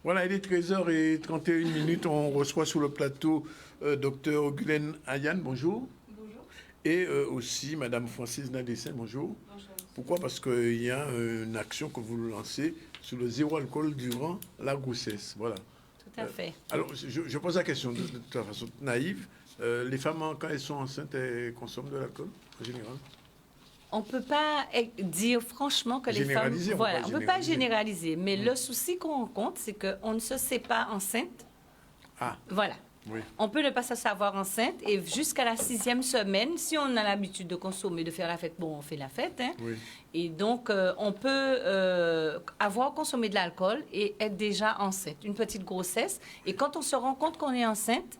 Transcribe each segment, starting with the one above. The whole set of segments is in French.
Voilà, il est 13h31. On reçoit sur le plateau Dr Guylaine Ayane, bonjour. Bonjour. Et aussi Madame Francis Nadessin, bonjour. Bonjour. Pourquoi? Parce qu'il y a une action que vous lancez sur le zéro alcool durant la grossesse. Voilà. Tout à fait. Alors, je pose la question de toute façon naïve. Les femmes, quand elles sont enceintes, elles consomment de l'alcool, en général? On ne peut pas dire franchement que les femmes... Voilà, on ne peut pas généraliser. Mais le souci qu'on rencontre, c'est qu'on ne se sait pas enceinte. Ah. Voilà. Oui. On peut ne pas se savoir enceinte et jusqu'à la 6e semaine, si on a l'habitude de consommer, de faire la fête, bon, on fait la fête. Hein. Oui. Et donc, on peut avoir consommé de l'alcool et être déjà enceinte, une petite grossesse. Et quand on se rend compte qu'on est enceinte,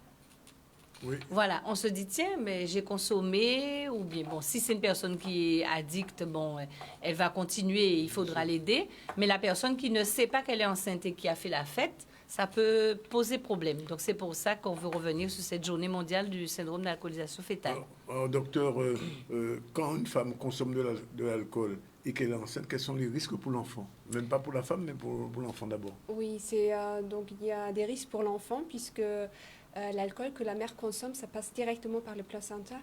oui. Voilà, on se dit, tiens, mais j'ai consommé, ou bien, bon, si c'est une personne qui est addicte, bon, elle va continuer, il faudra l'aider. Mais la personne qui ne sait pas qu'elle est enceinte et qui a fait la fête, ça peut poser problème. Donc, c'est pour ça qu'on veut revenir sur cette journée mondiale du syndrome d'alcoolisation fœtale. Alors, docteur, quand une femme consomme de l'alcool et qu'elle est enceinte, quels sont les risques pour l'enfant? Même pas pour la femme, mais pour l'enfant d'abord. Oui, donc il y a des risques pour l'enfant puisque l'alcool que la mère consomme, ça passe directement par le placenta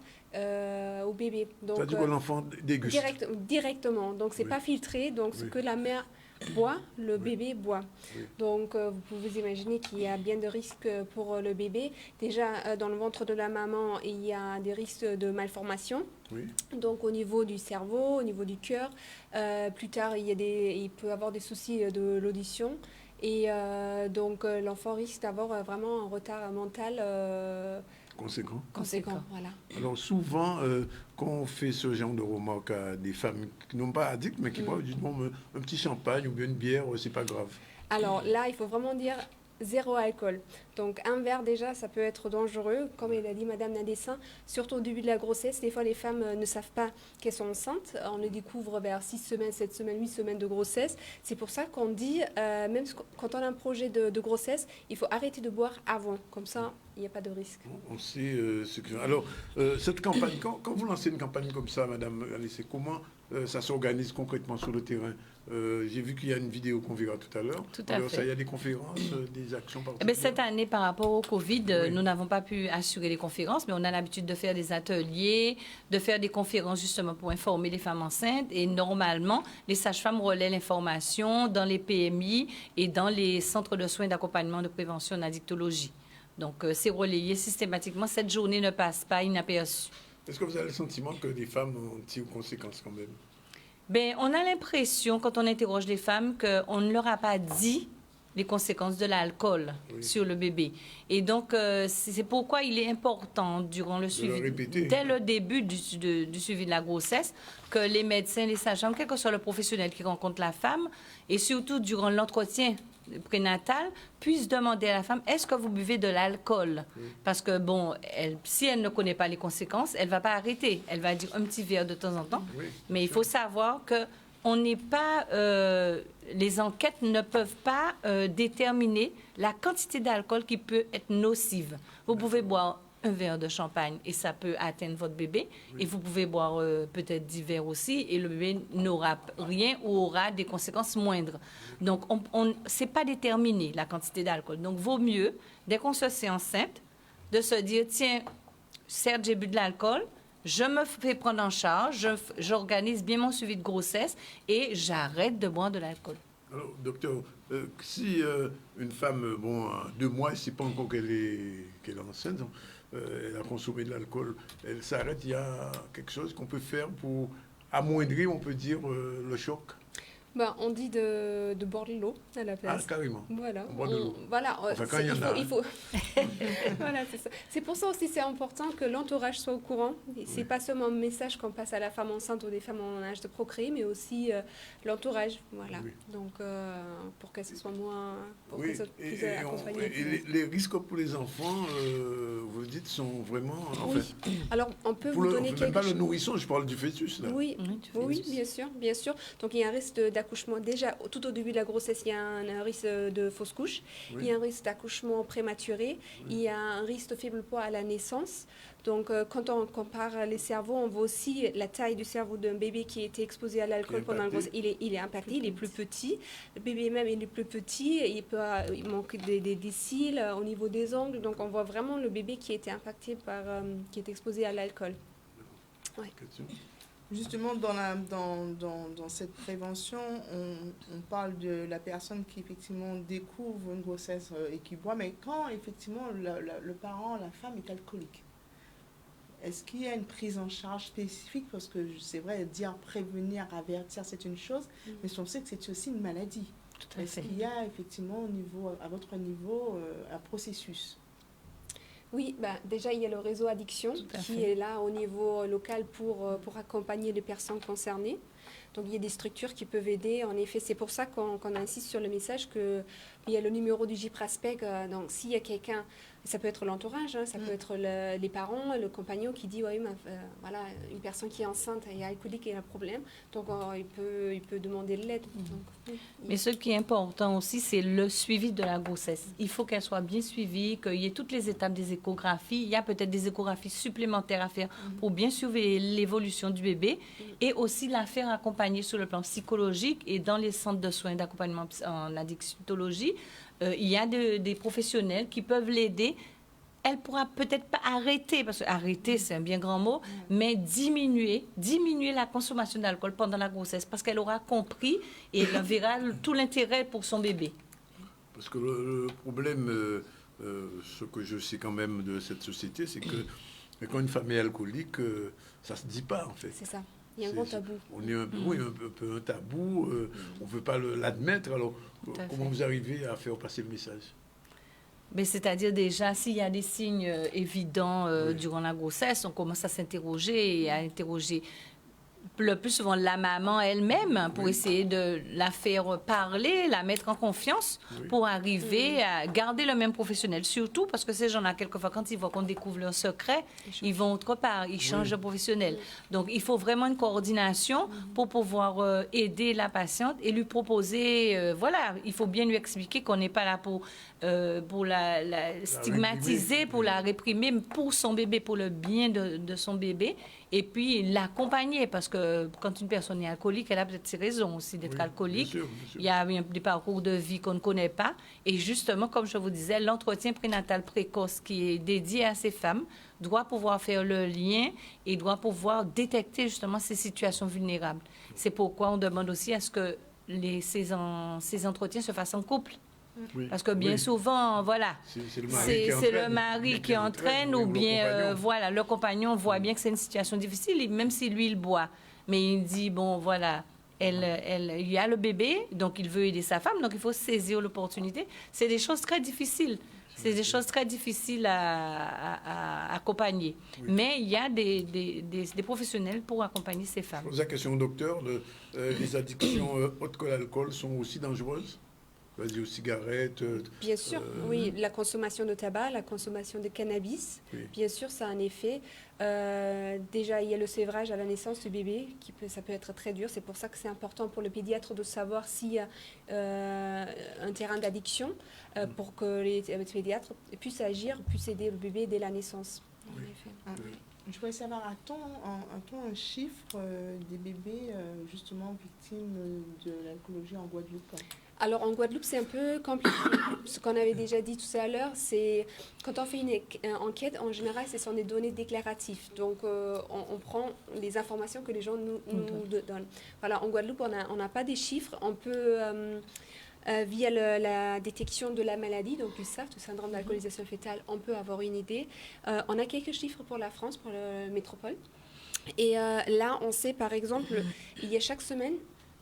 au bébé. Donc, c'est-à-dire que l'enfant déguste directement. Donc, c'est pas filtré. Donc, ce que la mère boit, le bébé boit. Oui. Donc, vous pouvez imaginer qu'il y a bien de risques pour le bébé. Déjà, dans le ventre de la maman, il y a des risques de malformation. Oui. Donc, au niveau du cerveau, au niveau du cœur. Plus tard, il peut avoir des soucis de l'audition. Et donc, l'enfant risque d'avoir vraiment un retard mental conséquent. Voilà. Alors, souvent, quand on fait ce genre de remarques à des femmes qui n'ont pas addictes, mais qui boivent un petit champagne ou bien une bière, c'est pas grave. Alors là, il faut vraiment dire zéro alcool. Donc un verre déjà, ça peut être dangereux, comme il a dit Madame Nadessin, surtout au début de la grossesse. Des fois, les femmes ne savent pas qu'elles sont enceintes. On le découvre vers 6 semaines, 7 semaines, 8 semaines de grossesse. C'est pour ça qu'on dit, même quand on a un projet de grossesse, il faut arrêter de boire avant. Comme ça, il n'y a pas de risque. On sait ce que... Alors, cette campagne, quand vous lancez une campagne comme ça, Madame Alice, comment ça s'organise concrètement sur le terrain? J'ai vu qu'il y a une vidéo qu'on verra tout à l'heure. Tout à fait. Il y a des conférences, des actions particulières. Cette année, par rapport au Covid, nous n'avons pas pu assurer les conférences, mais on a l'habitude de faire des ateliers, de faire des conférences justement pour informer les femmes enceintes. Et normalement, les sages-femmes relaient l'information dans les PMI et dans les centres de soins d'accompagnement de prévention d'addictologie. Donc, c'est relayé systématiquement. Cette journée ne passe pas inaperçue. Est-ce que vous avez le sentiment que des femmes en tirent conséquences quand même? Bien, on a l'impression, quand on interroge les femmes, qu'on ne leur a pas dit les conséquences de l'alcool sur le bébé. Et donc, c'est pourquoi il est important, durant le suivi, dès le début du suivi de la grossesse, que les médecins, les sages-femmes, quel que soit le professionnel qui rencontre la femme, et surtout durant l'entretien prénatal, puissent demander à la femme, est-ce que vous buvez de l'alcool? Parce que, bon, si elle ne connaît pas les conséquences, elle ne va pas arrêter. Elle va dire un petit verre de temps en temps. Mais il faut savoir que on n'est pas, les enquêtes ne peuvent pas déterminer la quantité d'alcool qui peut être nocive. Vous pouvez boire un verre de champagne et ça peut atteindre votre bébé. Et vous pouvez boire peut-être 10 verres aussi et le bébé n'aura rien ou aura des conséquences moindres. Donc, c'est pas déterminé, la quantité d'alcool. Donc, vaut mieux, dès qu'on se sent enceinte, de se dire, tiens, certes, j'ai bu de l'alcool, je me fais prendre en charge, j'organise bien mon suivi de grossesse et j'arrête de boire de l'alcool. Alors, docteur, si une femme, 2 mois, elle ne sait pas encore qu'elle est enceinte, elle a consommé de l'alcool, elle s'arrête, il y a quelque chose qu'on peut faire pour amoindrir, on peut dire, le choc? On dit de boire de l'eau à la place. Ah, carrément. Voilà. On boit de l'eau. Voilà. Enfin, quand il faut. Voilà, c'est ça. C'est pour ça aussi, c'est important que l'entourage soit au courant. C'est pas seulement un message qu'on passe à la femme enceinte ou des femmes en âge de procréer, mais aussi l'entourage. Voilà. Oui. Donc, pour qu'elle soit moins. Pour qu'elle soit plus accompagnée. Et les risques pour les enfants, vous le dites, sont vraiment. Alors, on peut vous donner quelque chose. Même pas le nourrisson, je parle du fœtus, là. Oui, bien sûr. Donc, il y a un risque d'accouchement. Déjà, tout au début de la grossesse, il y a un risque de fausse couche, Oui. il y a un risque d'accouchement prématuré, il y a un risque de faible poids à la naissance. Donc, quand on compare les cerveaux, on voit aussi la taille du cerveau d'un bébé qui a été exposé à l'alcool pendant la grossesse. Il est impacté, il est plus petit. Le bébé même, il est plus petit, il manque des cils au niveau des ongles. Donc, on voit vraiment le bébé qui a été impacté qui est exposé à l'alcool. Ouais. Justement, dans cette prévention, on parle de la personne qui effectivement découvre une grossesse et qui boit, mais quand effectivement le parent, la femme est alcoolique, est-ce qu'il y a une prise en charge spécifique? Parce que c'est vrai, dire prévenir, avertir, c'est une chose, mais on sait que c'est aussi une maladie. Est-ce qu'il y a effectivement à votre niveau un processus? Oui, déjà, il y a le réseau Addiction qui est là au niveau local pour accompagner les personnes concernées. Donc, il y a des structures qui peuvent aider. En effet, c'est pour ça qu'on insiste sur le message qu'il y a le numéro du JPRASPEC. Donc, s'il y a quelqu'un, ça peut être l'entourage, ça peut être les parents, le compagnon qui dit, oui, voilà, une personne qui est enceinte et alcoolique et a un problème. Donc, il peut demander de l'aide. Mais ce qui est important aussi, c'est le suivi de la grossesse. Il faut qu'elle soit bien suivie, qu'il y ait toutes les étapes des échographies. Il y a peut-être des échographies supplémentaires à faire pour bien suivre l'évolution du bébé et aussi la faire accompagner sur le plan psychologique. Et dans les centres de soins d'accompagnement en addictologie, il y a des professionnels qui peuvent l'aider. Elle pourra peut-être pas arrêter, parce que arrêter, c'est un bien grand mot, mais diminuer la consommation d'alcool pendant la grossesse, parce qu'elle aura compris et elle verra tout l'intérêt pour son bébé. Parce que le problème, ce que je sais quand même de cette société, c'est que quand une femme est alcoolique, ça se dit pas, en fait. C'est ça. Il y a un gros tabou. On est un peu un tabou, on ne veut pas l'admettre. Alors, comment vous arrivez à faire passer le message? Mais c'est-à-dire déjà, s'il y a des signes évidents durant la grossesse, on commence à s'interroger et à interroger le plus souvent la maman elle-même pour essayer de la faire parler, la mettre en confiance pour arriver à garder le même professionnel. Surtout parce que ces gens-là, quelquefois, quand ils voient qu'on découvre leur secret, ils vont autre part, ils changent de professionnel. Donc, il faut vraiment une coordination pour pouvoir aider la patiente et lui proposer, voilà, il faut bien lui expliquer qu'on n'est pas là pour la stigmatiser, pour la réprimer, pour son bébé, pour le bien de son bébé, et puis l'accompagner, parce que quand une personne est alcoolique, elle a peut-être ses raisons aussi d'être alcoolique. Bien sûr. Il y a des parcours de vie qu'on ne connaît pas, et justement, comme je vous disais, l'entretien prénatal précoce qui est dédié à ces femmes doit pouvoir faire le lien et doit pouvoir détecter justement ces situations vulnérables. C'est pourquoi on demande aussi à ce que ces entretiens se fassent en couple. Parce que bien souvent, voilà, c'est le mari qui entraîne ou bien, voilà, le compagnon voit bien que c'est une situation difficile, même si lui, il boit. Mais il dit, bon, voilà, il y a le bébé, donc il veut aider sa femme, donc il faut saisir l'opportunité. C'est des choses très difficiles. C'est des choses très difficiles à accompagner. Mais il y a des professionnels pour accompagner ces femmes. Je pose la question au docteur, les addictions autres que l'alcool sont aussi dangereuses? Vas-y, aux cigarettes. Bien sûr, oui. La consommation de tabac, la consommation de cannabis, bien sûr, ça a un effet. Déjà, il y a le sévrage à la naissance du bébé, ça peut être très dur. C'est pour ça que c'est important pour le pédiatre de savoir s'il y a un terrain d'addiction pour que les pédiatres puissent agir, puissent aider le bébé dès la naissance. En effet. Je voudrais savoir, a-t-on un chiffre des bébés justement victimes de l'alcoolologie en Guadeloupe? Alors, en Guadeloupe, c'est un peu compliqué. Ce qu'on avait déjà dit tout à l'heure, c'est quand on fait une enquête, en général, ce sont des données déclaratives. Donc, on prend les informations que les gens nous donnent. Voilà, en Guadeloupe, on n'a pas des chiffres. On peut, via la détection de la maladie, donc du SAF, du syndrome d'alcoolisation fœtale, on peut avoir une idée. On a quelques chiffres pour la France, pour la métropole. Et là, on sait, par exemple, il y a chaque semaine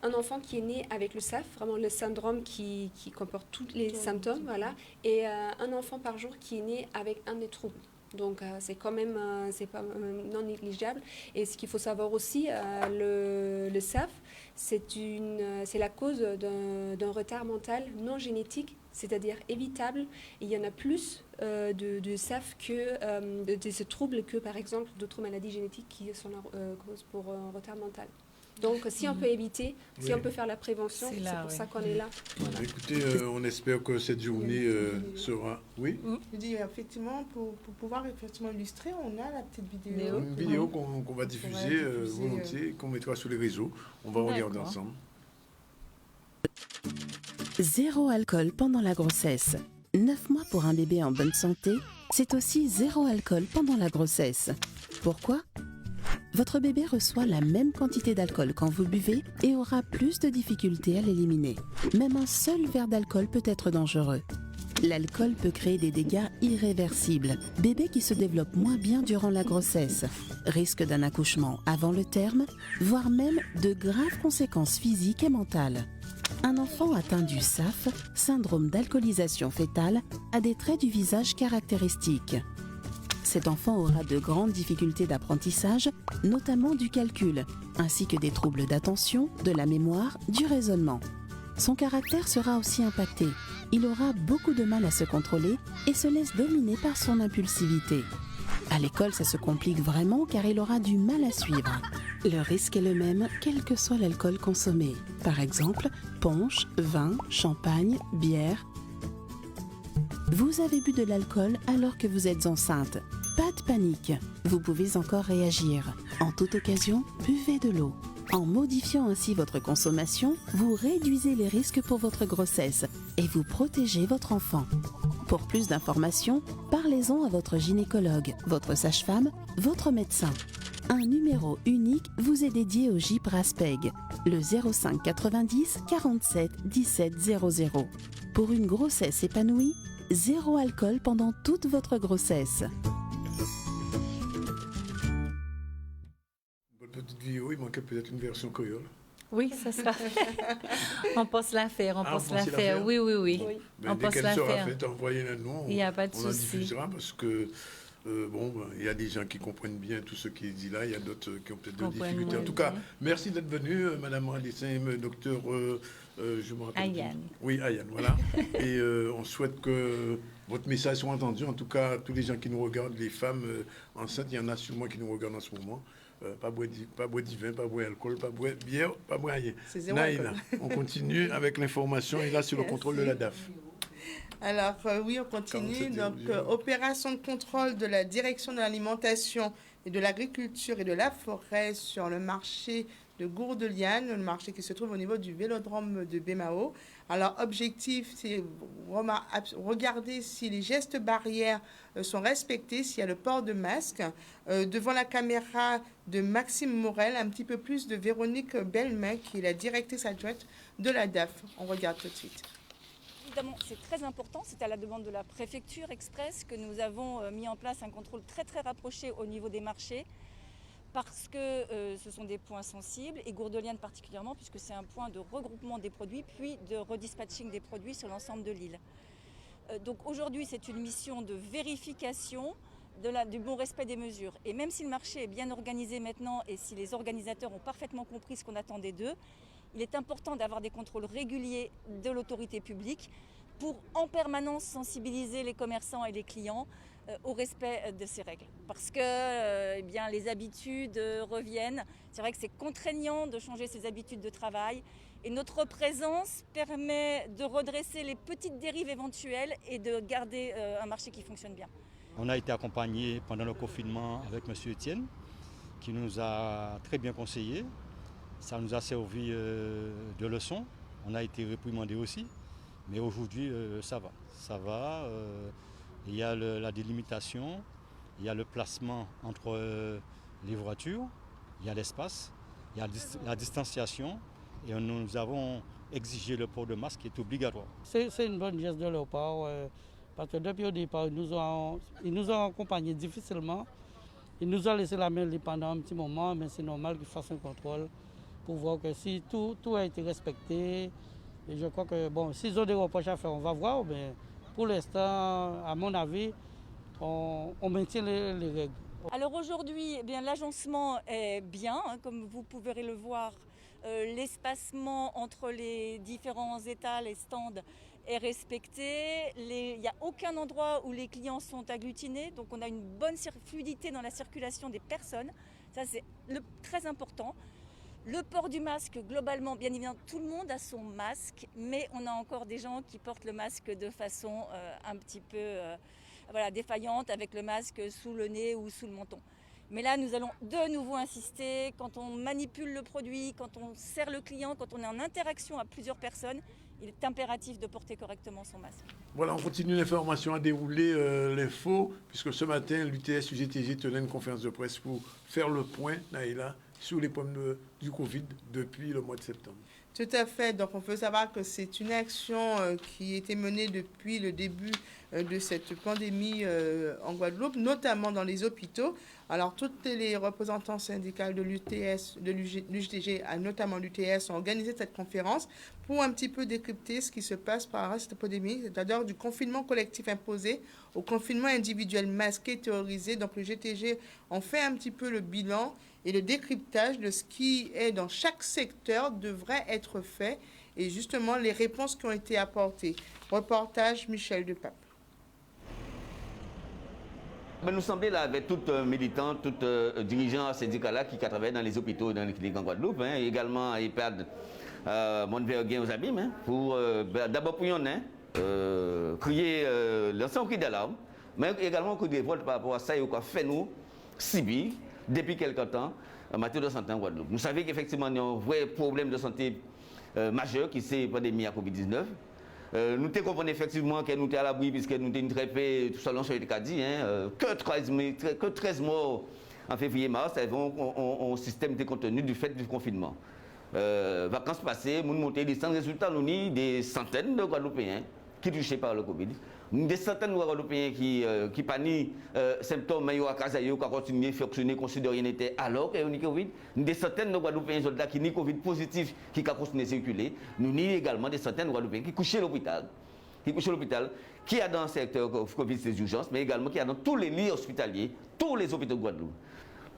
un enfant qui est né avec le SAF, vraiment le syndrome qui comporte tous les symptômes, voilà, et un enfant par jour qui est né avec un des troubles. Donc, c'est quand même c'est pas non négligeable. Et ce qu'il faut savoir aussi, le SAF, c'est la cause d'un retard mental non génétique, c'est-à-dire évitable. Et il y en a plus de SAF que de ce trouble que, par exemple, d'autres maladies génétiques qui sont la cause pour un retard mental. Donc, si on peut éviter, si Oui. on peut faire la prévention, C'est c'est là, pour oui. ça qu'on est là. Voilà. Écoutez, on espère que cette journée sera... Oui, Je dis effectivement, pour pouvoir effectivement illustrer, on a la petite vidéo. Vidéo. une vidéo qu'on va diffuser volontiers, qu'on mettra sur les réseaux. On va regarder D'accord. ensemble. Zéro alcool pendant la grossesse. 9 mois pour un bébé en bonne santé, c'est aussi zéro alcool pendant la grossesse. Pourquoi ? Votre bébé reçoit la même quantité d'alcool quand vous buvez et aura plus de difficultés à l'éliminer. Même un seul verre d'alcool peut être dangereux. L'alcool peut créer des dégâts irréversibles. Bébé qui se développe moins bien durant la grossesse, risque d'un accouchement avant le terme, voire même de graves conséquences physiques et mentales. Un enfant atteint du SAF, syndrome d'alcoolisation fœtale, a des traits du visage caractéristiques. Cet enfant aura de grandes difficultés d'apprentissage, notamment du calcul, ainsi que des troubles d'attention, de la mémoire, du raisonnement. Son caractère sera aussi impacté. Il aura beaucoup de mal à se contrôler et se laisse dominer par son impulsivité. À l'école, ça se complique vraiment car il aura du mal à suivre. Le risque est le même, quel que soit l'alcool consommé. Par exemple, punch, vin, champagne, bière. Vous avez bu de l'alcool alors que vous êtes enceinte. Pas de panique, vous pouvez encore réagir. En toute occasion, buvez de l'eau. En modifiant ainsi votre consommation, vous réduisez les risques pour votre grossesse et vous protégez votre enfant. Pour plus d'informations, parlez-en à votre gynécologue, votre sage-femme, votre médecin. Un numéro unique vous est dédié au JIP-RASPEG, le 05 90 47 17 00. Pour une grossesse épanouie, zéro alcool pendant toute votre grossesse. Une petite vidéo, il manquait peut-être une version créole. Oui, ça sera fait. On pense la faire, on Ah, pense vous la pensez la faire. faire? Oui, oui, oui. Oui. Mais On dès pense qu'elle la sera faire. faite, envoyez-la nous. Il n'y a pas de On la souci. diffusera parce que, il y a des gens qui comprennent bien tout ce qui est dit là. Il y a d'autres qui ont peut-être des Comprennent difficultés. En moins tout cas, bien. merci d'être venu, Madame Radissin, docteur, je me rappelle. Ayane. Oui, Ayane, voilà. Et on souhaite que votre message soit entendu. En tout cas, tous les gens qui nous regardent, les femmes enceintes, il y en a sûrement qui nous regardent en ce moment. Pas boire du vin, pas boire alcool, pas boire bière, pas boire rien. C'est zéro Naïla, alcool. on continue avec l'information et là, c'est le contrôle de la DAF. Alors, oui, on continue. 47 Donc, opération de contrôle de la direction de l'alimentation et de l'agriculture et de la forêt sur le marché de Gourdeliane, le marché qui se trouve au niveau du vélodrome de Bémao. Alors, objectif, c'est regarder si les gestes barrières sont respectés, s'il y a le port de masque. Devant la caméra de Maxime Morel, un petit peu plus de Véronique Belmec, qui est la directrice adjointe de la DAF. On regarde tout de suite. Évidemment, c'est très important. C'est à la demande de la préfecture express que nous avons mis en place un contrôle très très rapproché au niveau des marchés parce que ce sont des points sensibles et Gourdeliane particulièrement puisque c'est un point de regroupement des produits puis de redispatching des produits sur l'ensemble de l'île. Donc aujourd'hui, c'est une mission de vérification du bon respect des mesures. Et même si le marché est bien organisé maintenant et si les organisateurs ont parfaitement compris ce qu'on attendait d'eux, il est important d'avoir des contrôles réguliers de l'autorité publique pour en permanence sensibiliser les commerçants et les clients au respect de ces règles. Parce que les habitudes reviennent. C'est vrai que c'est contraignant de changer ses habitudes de travail. Et notre présence permet de redresser les petites dérives éventuelles et de garder un marché qui fonctionne bien. On a été accompagné pendant le confinement avec M. Etienne, qui nous a très bien conseillé. Ça nous a servi de leçon. On a été réprimandé aussi. Mais aujourd'hui, ça va. Ça va. Il y a la délimitation, il y a le placement entre les voitures, il y a l'espace, il y a la distanciation. Et nous avons exigé le port de masque qui est obligatoire. C'est une bonne geste de leur part. Parce que depuis le départ, ils nous ont accompagnés difficilement. Ils nous ont laissé la main pendant un petit moment, mais c'est normal qu'ils fassent un contrôle pour voir que si tout a été respecté. Et je crois que, s'ils ont des reproches à faire, on va voir. Mais pour l'instant, à mon avis, on maintient les règles. Alors aujourd'hui, l'agencement est bien, comme vous pouvez le voir. L'espacement entre les différents états, les stands, est respecté. Il n'y a aucun endroit où les clients sont agglutinés. Donc on a une bonne fluidité dans la circulation des personnes. Ça, c'est très important. Le port du masque, globalement, bien évidemment, tout le monde a son masque, mais on a encore des gens qui portent le masque de façon un petit peu défaillante, avec le masque sous le nez ou sous le menton. Mais là, nous allons de nouveau insister, quand on manipule le produit, quand on sert le client, quand on est en interaction à plusieurs personnes, il est impératif de porter correctement son masque. Voilà, on continue l'information à dérouler l'info, puisque ce matin, l'UTS UGTG tenait une conférence de presse pour faire le point, Naïla, sur les problèmes du Covid depuis le mois de septembre. Tout à fait. Donc, on peut savoir que c'est une action qui a été menée depuis le début de cette pandémie en Guadeloupe, notamment dans les hôpitaux. Alors, toutes les représentants syndicales de l'UTS, de l'UGTG, notamment l'UTS, ont organisé cette conférence pour un petit peu décrypter ce qui se passe par rapport à cette pandémie, c'est-à-dire du confinement collectif imposé au confinement individuel masqué, théorisé. Donc, le GTG ont fait un petit peu le bilan et le décryptage de ce qui est dans chaque secteur devrait être fait et justement les réponses qui ont été apportées. Reportage Michel Depape. Nous sommes là avec tout militant, tout dirigeant syndical qui travaillent dans les hôpitaux et dans les cliniques en Guadeloupe, également EHPAD Montverguin aux Abîmes, pour d'abord pour crier l'ensemble cri d'alarme, mais également cri de révolte par rapport à ça et quoi fait nous subir depuis quelque temps en matière de santé en Guadeloupe. Nous savons qu'effectivement il y a un vrai problème de santé majeur qui c'est la pandémie à Covid-19. Nous te comprenons effectivement que nous sommes à l'abri puisque nous sommes très peu, tout selon ce qu'a dit, que 13 morts en février-mars, un système de contenu du fait du confinement. Vacances passées, nous montons des résultats, nous avons des centaines de Guadeloupéens qui sont touchés par le Covid. Des centaines de Guadeloupéens qui pas ni symptômes, mais qui ont continué à fonctionner comme si de rien n'était alors qu'il y a eu Covid. Des centaines de Guadeloupéens qui ont Covid positif, qui ont continué à circuler. Nous avons également des centaines de Guadeloupéens qui couchent à l'hôpital. Qui a dans le secteur Covid des urgences, mais également qui a dans tous les lits hospitaliers, tous les hôpitaux de Guadeloupe.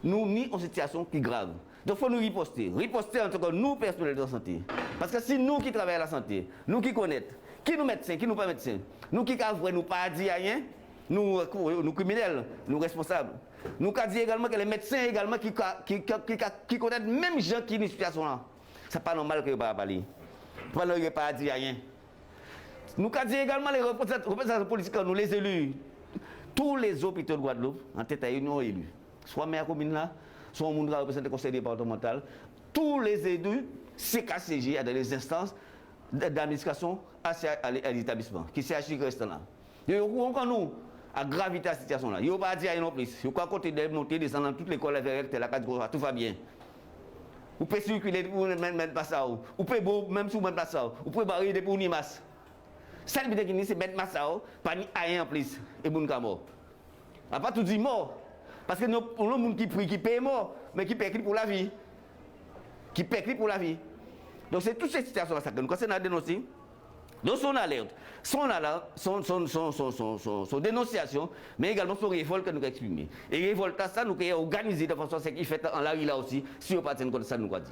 Nous sommes en situation qui est grave. Donc il faut nous riposter. Riposter en tout cas nous, personnels de la santé. Parce que si nous qui travaillons à la santé, nous qui connaissons, qui nous médecins, qui nous pas médecins, nous qui avouons, nous pas dit rien, nous criminels, nous responsables. Nous avons dit également que les médecins également qui connaissent même gens qui sont dans cette situation-là. Ce n'est pas normal que vous ne parliez pas. Vous ne pas dit rien. Nous avons dit également les représentants politiques, nous les élus, tous les hôpitaux de Guadeloupe, en tête à union élus. Soit maire commune là, soit on représente le conseil départemental, tous les élus, CKCG, dans les instances d'administration à l'établissement, qui s'est acheté restant là. Et nous, à gravité de la situation là, il n'y a pas dit rien non plus. Il n'y a pas continuer de monter, descendre dans toute l'école avec la carte gauche, tout va bien. Vous pouvez circuler pour mettre pas ça, vous pouvez même si vous mettez pas ça, vous pouvez barrer pour une masse. Ça veut dire que c'est mettre masse, pas ni rien en plus, et bon mort. On pas tout dit mort. Parce que nous avons des gens qui paient mort, mais qui paient pour la vie. Qui paient pour la vie. Donc c'est toute cette situation-là que nous continuons à dénoncer. Donc son alerte, son dénonciation, mais également son révolte que nous avons exprimé. Et révolte ça, nous avons organisé de façon à ce qu'il fait en la rue là aussi, si on partit comme ça, nous avons dit.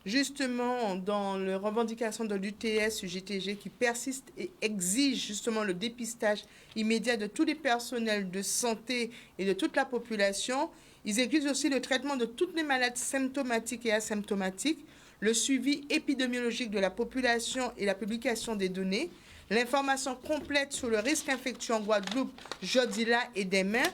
Justement, dans les revendications de l'UTS, UGTG qui persiste et exige justement le dépistage immédiat de tous les personnels de santé et de toute la population, ils exigent aussi le traitement de toutes les maladies symptomatiques et asymptomatiques, le suivi épidémiologique de la population et la publication des données, l'information complète sur le risque infectieux en Guadeloupe, jeudi là et demain,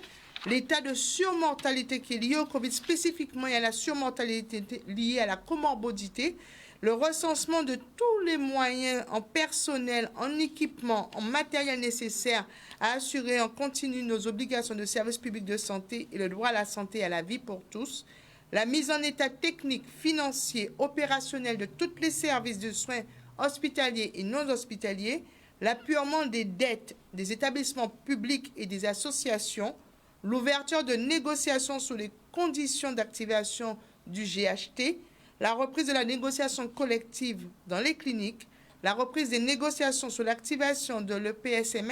l'état de surmortalité qui est lié au Covid, spécifiquement il y a la surmortalité liée à la comorbidité, le recensement de tous les moyens en personnel, en équipement, en matériel nécessaire à assurer en continu nos obligations de service public de santé et le droit à la santé et à la vie pour tous, la mise en état technique, financier, opérationnel de tous les services de soins hospitaliers et non hospitaliers, l'appurement des dettes des établissements publics et des associations, l'ouverture de négociations sur les conditions d'activation du GHT, la reprise de la négociation collective dans les cliniques, la reprise des négociations sur l'activation de l'EPSM,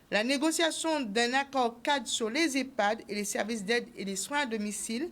la négociation d'un accord cadre sur les EHPAD et les services d'aide et les soins à domicile,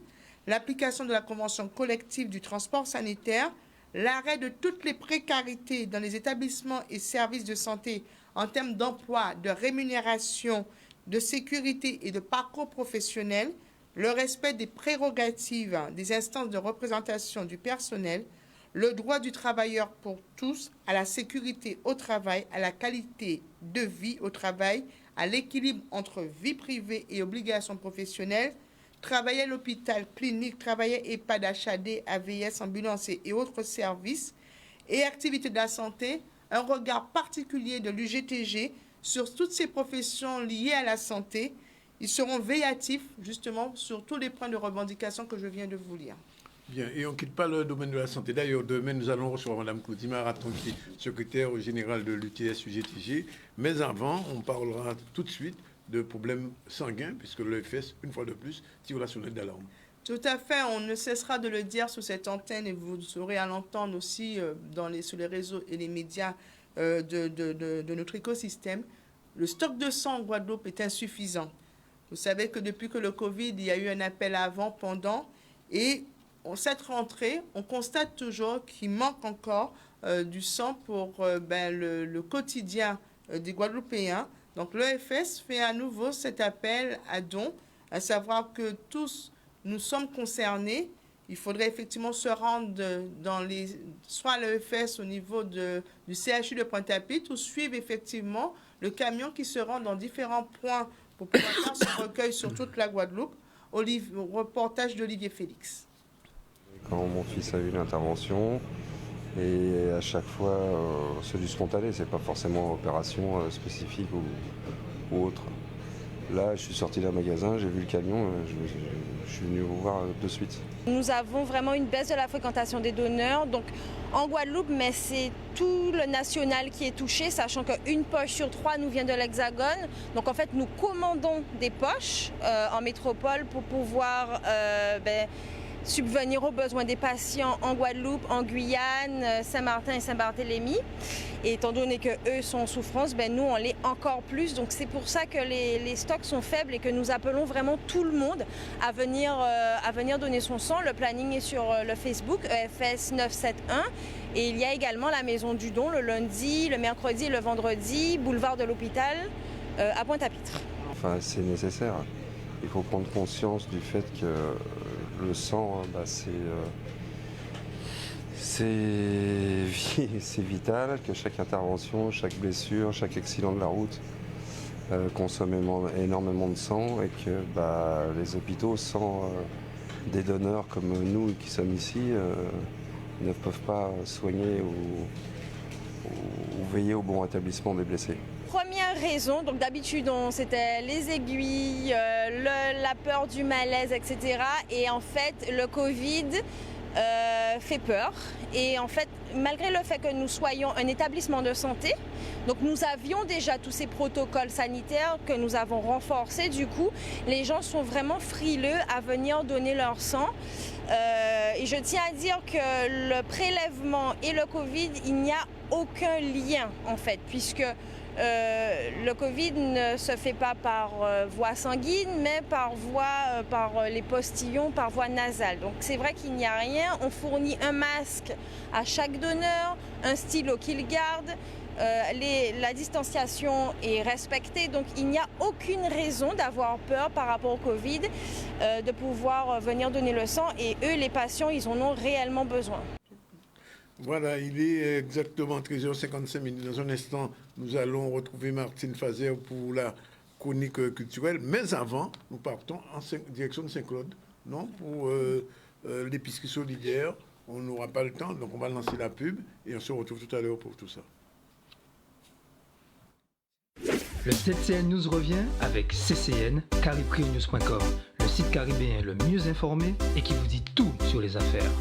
l'application de la convention collective du transport sanitaire, l'arrêt de toutes les précarités dans les établissements et services de santé en termes d'emploi, de rémunération, de sécurité et de parcours professionnel, le respect des prérogatives des instances de représentation du personnel, le droit du travailleur pour tous à la sécurité au travail, à la qualité de vie au travail, à l'équilibre entre vie privée et obligations professionnelles, travailler à l'hôpital, clinique, travailler EHPAD, HAD, AVS, ambulance et autres services, et activités de la santé, un regard particulier de l'UGTG sur toutes ces professions liées à la santé. Ils seront véatifs, justement, sur tous les points de revendication que je viens de vous lire. Bien, et on ne quitte pas le domaine de la santé. D'ailleurs, demain, nous allons recevoir Mme Claudie Marathon, qui est secrétaire générale de l'UTS-UGTG. Mais avant, on parlera tout de suite de problèmes sanguins, puisque l'EFS, une fois de plus, tire la sonnette d'alarme. Tout à fait, on ne cessera de le dire sur cette antenne, et vous saurez à l'entendre aussi sur les réseaux et les médias de notre écosystème. Le stock de sang en Guadeloupe est insuffisant. Vous savez que depuis que le Covid, il y a eu un appel avant, pendant, et cette rentrée, on constate toujours qu'il manque encore du sang pour le quotidien des Guadeloupéens. Donc l'EFS fait à nouveau cet appel à dons, à savoir que tous nous sommes concernés. Il faudrait effectivement se rendre soit à l'EFS au niveau du CHU de Pointe-à-Pitre ou suivre effectivement le camion qui se rend dans différents points pour pouvoir faire ce recueil sur toute la Guadeloupe. Au reportage d'Olivier Félix. Quand mon fils a eu une intervention, et à chaque fois, c'est du spontané, c'est pas forcément opération spécifique ou autre. Là, je suis sorti d'un magasin, j'ai vu le camion, je suis venu vous voir de suite. Nous avons vraiment une baisse de la fréquentation des donneurs, donc en Guadeloupe, mais c'est tout le national qui est touché, sachant qu'une poche sur 3 nous vient de l'Hexagone. Donc en fait, nous commandons des poches en métropole pour pouvoir subvenir aux besoins des patients en Guadeloupe, en Guyane, Saint-Martin et Saint-Barthélemy. Et étant donné qu'eux sont en souffrance, nous on l'est encore plus. Donc c'est pour ça que les stocks sont faibles et que nous appelons vraiment tout le monde à venir donner son sang. Le planning est sur le Facebook EFS 971. Et il y a également la Maison du Don le lundi, le mercredi et le vendredi, boulevard de l'Hôpital à Pointe-à-Pitre. Enfin, c'est nécessaire. Il faut prendre conscience du fait que le sang, c'est vital, que chaque intervention, chaque blessure, chaque accident de la route consomme énormément de sang et que les hôpitaux, sans des donneurs comme nous qui sommes ici, ne peuvent pas soigner ou veiller au bon rétablissement des blessés. Première raison, donc d'habitude c'était les aiguilles, la peur du malaise, etc. Et en fait le Covid fait peur. Et en fait, malgré le fait que nous soyons un établissement de santé, donc nous avions déjà tous ces protocoles sanitaires que nous avons renforcés. Du coup, les gens sont vraiment frileux à venir donner leur sang. Et je tiens à dire que le prélèvement et le Covid, il n'y a aucun lien en fait, puisque le Covid ne se fait pas par voie sanguine, mais par les postillons, par voie nasale. Donc c'est vrai qu'il n'y a rien. On fournit un masque à chaque donneur, un stylo qu'il garde. La distanciation est respectée, donc il n'y a aucune raison d'avoir peur par rapport au Covid, de pouvoir venir donner le sang. Et eux, les patients, ils en ont réellement besoin. Voilà, il est exactement 13h55. Dans un instant, nous allons retrouver Martine Fazer pour la chronique culturelle. Mais avant, nous partons en direction de Saint-Claude, non, pour l'épicerie solidaire. On n'aura pas le temps, donc on va lancer la pub et on se retrouve tout à l'heure pour tout ça. Le CCN News revient avec CCN, caribrionews.com, le site caribéen le mieux informé et qui vous dit tout sur les affaires.